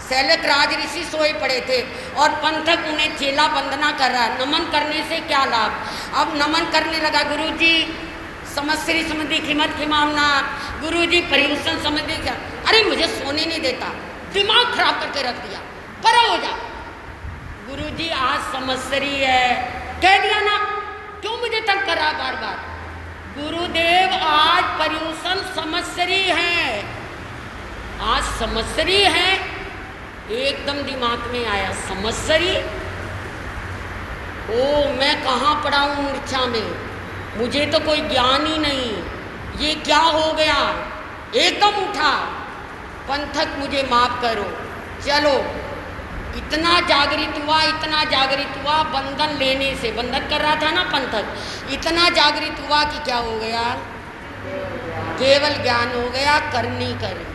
सैलक राज ऋषि सोए पड़े थे और पंथक उन्हें चेला वंदना कर रहा। नमन करने से क्या लाभ, अब नमन करने लगा, गुरु जी संवत्सरी संबंधी खिमत खिमावना, गुरु जी पर्यूषण संबंधी क्या, अरे मुझे सोने नहीं देता, दिमाग खराब करके रख दिया, परा हो जा। गुरु जी आज संवत्सरी है, कह दिया ना, क्यों मुझे तंग कर रहा बार बार। गुरुदेव आज पर्यूषण संवत्सरी है, आज संवत्सरी है। एकदम दिमाग में आया संवत्सरी, ओ मैं कहाँ पड़ा हूँ मूर्छा में, मुझे तो कोई ज्ञान ही नहीं, ये क्या हो गया। एकदम उठा, पंथक मुझे माफ करो, चलो। इतना जागृत हुआ, इतना जागृत हुआ, बंधन लेने से, बंधन कर रहा था ना पंथक, इतना जागृत हुआ कि क्या हो गया, केवल ज्ञान हो गया, करनी कर।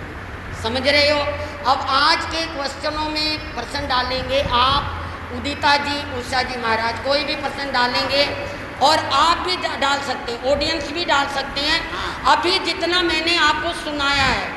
समझ रहे हो। अब आज के क्वेश्चनों में प्रश्न डालेंगे आप, उदिता जी, उषा जी महाराज, कोई भी प्रश्न डालेंगे और आप भी डाल सकते हैं, ऑडियंस भी डाल सकते हैं। अभी जितना मैंने आपको सुनाया है,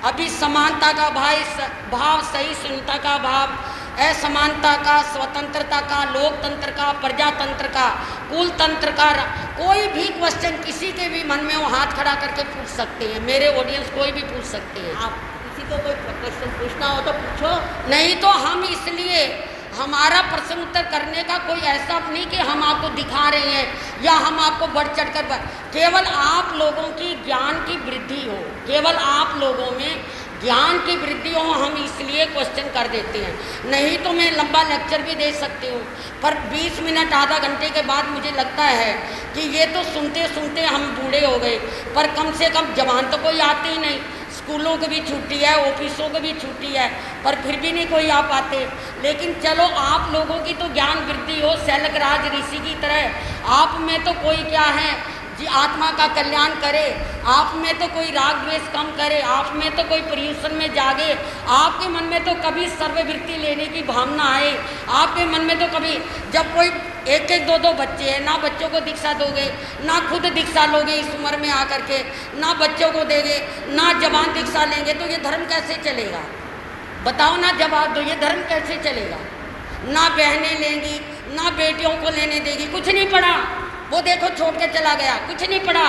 अभी समानता का भाव, सही सुनता का भाव, असमानता का, स्वतंत्रता का, लोकतंत्र का, प्रजातंत्र का, कुल तंत्र का, कोई भी क्वेश्चन किसी के भी मन में वो हाथ खड़ा करके पूछ सकते हैं, मेरे ऑडियंस कोई भी पूछ सकते हैं। आप किसी को कोई क्वेश्चन पूछना हो तो पूछो, नहीं तो हम इसलिए हमारा प्रश्न उत्तर करने का कोई ऐसा नहीं कि हम आपको दिखा रहे हैं या हम आपको बढ़ चढ़ कर, केवल आप लोगों की ज्ञान की वृद्धि हो, केवल आप लोगों में ज्ञान की वृद्धि हो, हम इसलिए क्वेश्चन कर देते हैं। नहीं तो मैं लंबा लेक्चर भी दे सकती हूँ, पर 20 मिनट आधा घंटे के बाद मुझे लगता है कि ये तो सुनते सुनते हम बूढ़े हो गए, पर कम से कम जवान तो कोई आते ही नहीं। स्कूलों की भी छुट्टी है, ऑफिसों की भी छुट्टी है, पर फिर भी नहीं कोई आ पाते। लेकिन चलो आप लोगों की तो ज्ञान वृद्धि हो, सैलक राज ऋषि की तरह। आप में तो कोई क्या है जी, आत्मा का कल्याण करे, आप में तो कोई राग द्वेष कम करे, आप में तो कोई पर्यूषण में जागे, आपके मन में तो कभी सर्ववृत्ति लेने की भावना आए, आपके मन में तो कभी, जब कोई एक एक दो दो बच्चे हैं, ना बच्चों को दीक्षा दोगे, ना खुद दीक्षा लोगे इस उम्र में आकर के, ना बच्चों को देंगे, ना जवान दीक्षा लेंगे, तो ये धर्म कैसे चलेगा, बताओ ना, जवाब दो, ये धर्म कैसे चलेगा। ना बहनें लेंगी, ना बेटियों को लेने देगी, कुछ नहीं पढ़ा, वो देखो छोड़ के चला गया, कुछ नहीं पढ़ा,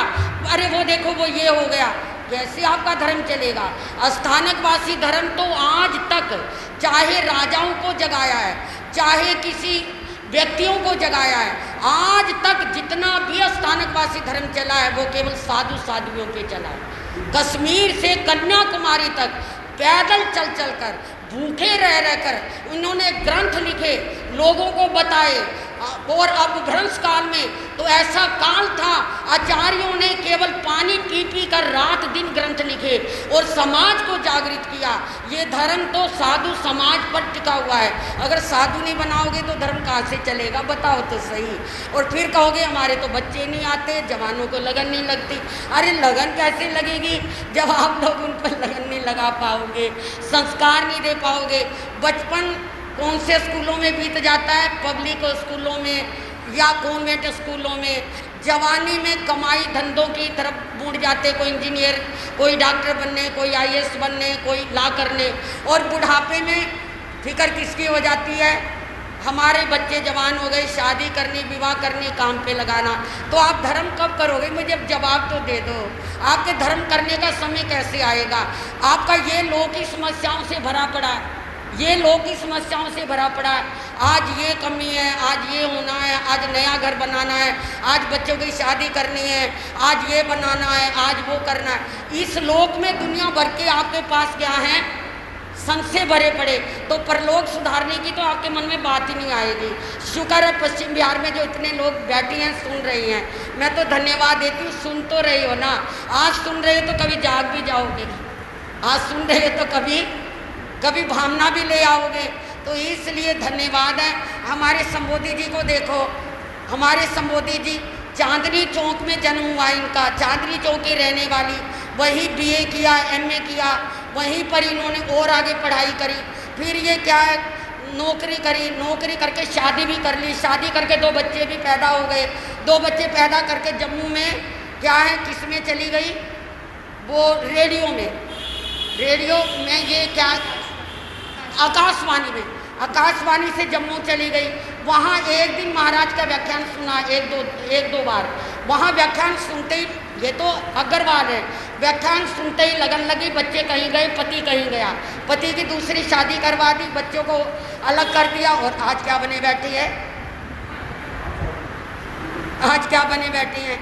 अरे वो देखो वो ये हो गया, कैसे आपका धर्म चलेगा। स्थानकवासी धर्म तो आज तक चाहे राजाओं को जगाया है, चाहे किसी व्यक्तियों को जगाया है, आज तक जितना भी स्थानकवासी धर्म चला है वो केवल साधु साधुओं पे चला है। कश्मीर से कन्याकुमारी तक पैदल चल चल कर, भूखे रह रह कर उन्होंने ग्रंथ लिखे, लोगों को बताए। और अब भ्रंश काल में तो ऐसा काल था, आचार्यों ने केवल पानी पी पी कर रात दिन ग्रंथ लिखे और समाज को जागृत किया। ये धर्म तो साधु समाज पर टिका हुआ है, अगर साधु नहीं बनाओगे तो धर्म कहाँ से चलेगा, बताओ तो सही। और फिर कहोगे हमारे तो बच्चे नहीं आते, जवानों को लगन नहीं लगती, अरे लगन कैसे लगेगी जब आप लोग उन पर लगन नहीं लगा पाओगे, संस्कार नहीं दे पाओगे। बचपन कौन से स्कूलों में बीत जाता है, पब्लिक स्कूलों में या कॉन्वेंट स्कूलों में। जवानी में कमाई धंधों की तरफ मुड़ जाते, कोई इंजीनियर, कोई डॉक्टर बनने, कोई IAS बनने, कोई लॉ करने, और बुढ़ापे में फिक्र किसकी हो जाती है, हमारे बच्चे जवान हो गए, शादी करनी, विवाह करनी, काम पे लगाना, तो आप धर्म कब करोगे? मुझे अब जवाब तो दे दो। आपके धर्म करने का समय कैसे आएगा? आपका ये लोग की समस्याओं से भरा पड़ा है, ये लोग की समस्याओं से भरा पड़ा है। आज ये कमी है, आज ये होना है, आज नया घर बनाना है, आज बच्चों की शादी करनी है, आज ये बनाना है, आज वो करना है। इस लोक में दुनिया भर के आपके पास क्या है? संशय भरे पड़े। तो परलोक सुधारने की तो आपके मन में बात ही नहीं आएगी। शुक्र है पश्चिम बिहार में जो इतने लोग बैठे हैं, सुन रही हैं, मैं तो धन्यवाद देती हूँ। सुन तो रही हो ना, आज सुन रहे हो तो कभी जाग भी जाओगे, आज सुन रहे हो तो कभी भावना भी ले आओगे। तो इसलिए धन्यवाद है। हमारे संबोधि जी को देखो, हमारे संबोधि जी चांदनी चौक में जन्म हुआ इनका, चांदनी चौक की रहने वाली, वहीं बीए किया, एमए किया, वहीं पर इन्होंने और आगे पढ़ाई करी। फिर ये क्या है, नौकरी करी, नौकरी करके शादी भी कर ली, शादी करके 2 बच्चे भी पैदा हो गए। 2 बच्चे पैदा करके जम्मू में क्या है, किस में चली गई, वो रेडियो में ये क्या, आकाशवाणी से जम्मू चली गई। वहाँ एक दिन महाराज का व्याख्यान सुना, एक दो बार। वहाँ व्याख्यान सुनते ही, ये तो अग्रवाल है, व्याख्यान सुनते ही लगन लगी, बच्चे कहीं गए, पति कहीं गया, पति की दूसरी शादी करवा दी, बच्चों को अलग कर दिया, और आज क्या बने बैठी है, आज क्या बने बैठी है,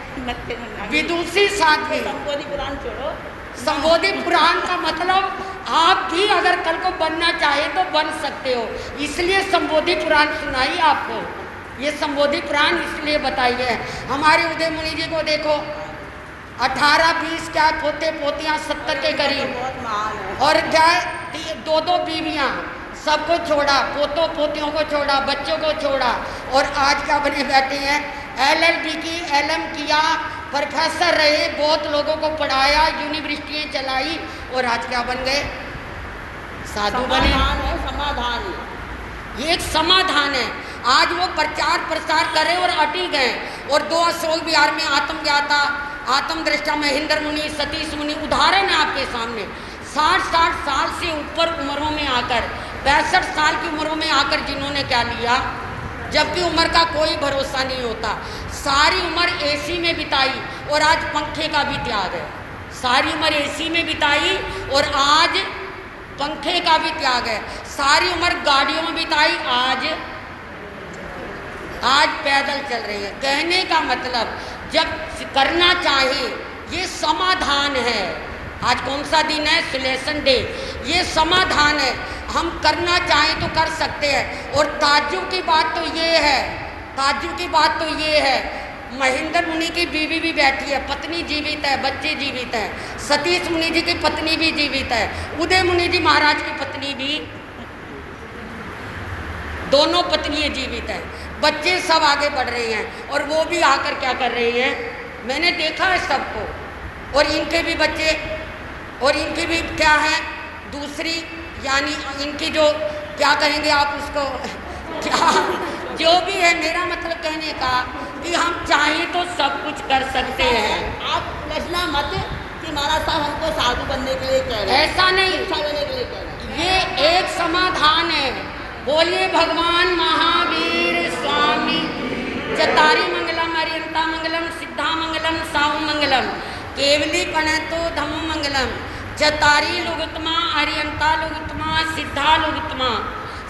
विदुषी साध्वी। संबोधि पुराण छोड़ो, संबोधि पुराण का मतलब आप भी अगर कल को बनना चाहे तो बन सकते हो, इसलिए संबोधि पुराण सुनाई आपको। ये संबोधि पुराण इसलिए बताई है। हमारे उदय मुनि जी को देखो, 18-20 क्या पोते पोतियाँ 70 के करीब, बहुत महान है। और क्या 2 बीवियाँ, सबको छोड़ा, पोतों पोतियों को छोड़ा, बच्चों को छोड़ा, और आज क्या बने बैठे हैं, LLB की, LM किया, प्रोफेसर रहे, बहुत लोगों को पढ़ाया, यूनिवर्सिटियाँ चलाई, और आज क्या बन गए, साधु बने। समाधान, ये एक समाधान है। आज वो प्रचार प्रसार करे और अटी गए। और 2 अशोक बिहार में आत्मज्ञाता, आत्मदृष्टा महेंद्र मुनि, सतीश मुनि, उदाहरण है आपके सामने। 60 साल से ऊपर उम्रों में आकर, 65 साल की उम्रों में आकर जिन्होंने क्या लिया, जबकि उम्र का कोई भरोसा नहीं होता। सारी उम्र एसी में बिताई और आज पंखे का भी त्याग है। सारी उम्र एसी में बिताई और आज पंखे का भी त्याग है। सारी उम्र गाड़ियों में बिताई, आज पैदल चल रही है। कहने का मतलब, जब करना चाहे, ये समाधान है। आज कौन सा दिन है, सुलेशन डे, ये समाधान है। हम करना चाहें तो कर सकते हैं। और ताज्जुब की बात तो ये है, ताज्जुब की बात तो ये है, महेंद्र मुनि की बीवी भी बैठी है, पत्नी जीवित है, बच्चे जीवित है। सतीश मुनि जी की पत्नी भी जीवित है। उदय मुनि जी महाराज की पत्नी भी, दोनों पत्नियां जीवित हैं। बच्चे सब आगे बढ़ रहे हैं और वो भी आकर क्या कर रहे हैं, मैंने देखा है सबको। और इनके भी बच्चे, और इनकी भी क्या है, दूसरी यानी इनकी जो क्या कहेंगे आप उसको, क्या जो भी है, मेरा मतलब कहने का कि हम चाहें तो सब कुछ कर सकते हैं। आप लचना मत कि महाराज साहब हमको साधु बनने के लिए कह रहे हैं, ऐसा नहीं, शिक्षा लेने के लिए कह रहे हैं। ये एक समाधान है। बोलिए भगवान महावीर स्वामी। चतारी मंगलम, अरियंता मंगलम, सिद्धा मंगलम, साहु मंगलम, केवली पणतो धम्म मंगलम। चतारी लुगुत्मा, अरियंता लुगुत्मा, सिद्धा लुगुत्मा,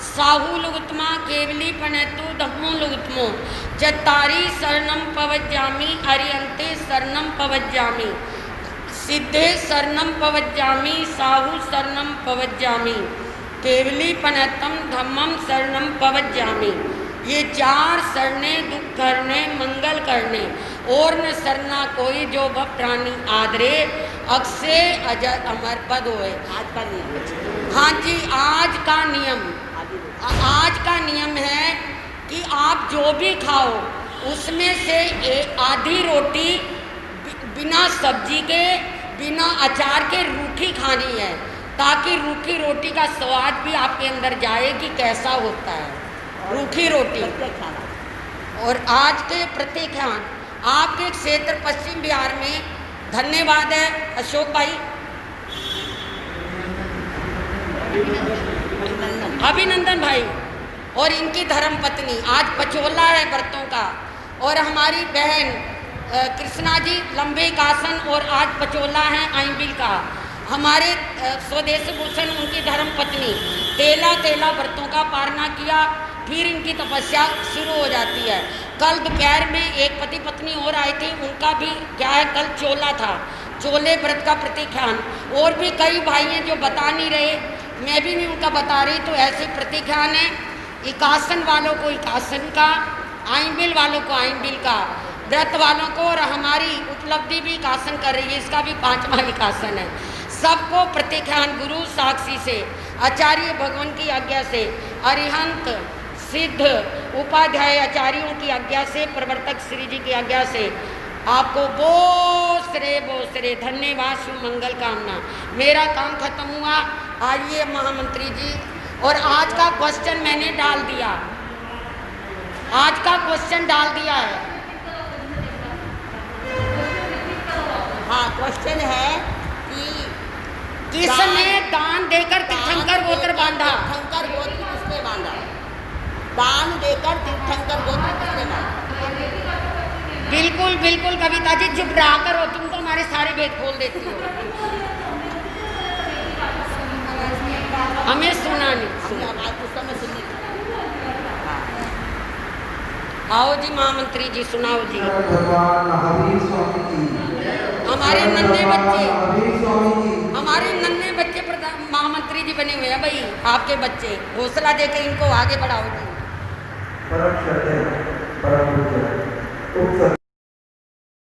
साहू लुगुत्मा, केवली पणतो धम्मो लुगुत्मो। चतारी शरणम पवज्जामि, अरियंते शरणम पवज्जामि, सिद्धे शरणम पवज्जामि, साहू शरणम पवज्जामि, केवली पणतम धम्मम शरणम पवज्जामि। ये 4 शरणें दुख करने मंगल करने, और न शरणा कोई जो भव प्राणी आदरे, अक्षय अजर अमर पद होए। आज का नियम, हाँ जी, आज का नियम, आज का नियम है कि आप जो भी खाओ उसमें से आधी रोटी बिना सब्जी के, बिना अचार के रूखी खानी है, ताकि रूखी रोटी का स्वाद भी आपके अंदर जाए कि कैसा होता है रूखी रोटी। और आज के प्रतिख्यान आपके क्षेत्र पश्चिम बिहार में, धन्यवाद है अशोक भाई, अभिनंदन भाई, और इनकी धर्मपत्नी, आज पचोला है व्रतों का, और हमारी बहन कृष्णा जी लंबे कासन और आज पचोला हैं आइंबिल का। हमारे स्वदेश भूषण उनकी धर्मपत्नी तेला व्रतों का पारना किया, फिर इनकी तपस्या शुरू हो जाती है। कल दोपहर में एक पति पत्नी और आए थे, उनका भी क्या है कल चोला था, चोले व्रत का प्रतिख्यान। और भी कई भाई हैं जो बता नहीं रहे, मैं भी नहीं उनका बता रही, तो ऐसे प्रतिख्यान है। इकासन वालों को इकासन का, आइंबिल वालों को आइंबिल का, व्रत वालों को, और हमारी उपलब्धि भी इकासन कर रही है, इसका भी 5वां इकासन है। सबको प्रतिख्यान गुरु साक्षी से, आचार्य भगवान की आज्ञा से, अरिहंत सिद्ध उपाध्याय आचार्यों की आज्ञा से, प्रवर्तक श्री जी की आज्ञा से आपको बहुत सरे धन्यवाद, शुभ मंगल कामना। मेरा काम खत्म हुआ। आइए महामंत्री जी, और आज का क्वेश्चन मैंने डाल दिया, आज का क्वेश्चन डाल दिया है। हाँ, क्वेश्चन है कि किसने दान देकर तीर्थंकर गोत्र बांधा? तीर्थंकर गोत्र किसने बांधा? दान देकर तीर्थंकर गोत्र किसने बांधा? बिल्कुल बिल्कुल कविता जी, चुप रहा करो, तुम तो हमारे सारे भेद खोल देती हो। हमें सुना नहीं, हमने आवाज उस समय सुननी थी। आओ जी महामंत्री जी, सुनाओ जी। भगवान महावीर स्वामी जी, हमारे नन्हे बच्चे, महावीर स्वामी जी, हमारे नन्हे बच्चे महामंत्री जी बने हुए हैं भाई, आपके बच्चे, हौसला देकर इनको आगे बढ़ाओ जी। परम श्रद्धेय परम पूज्य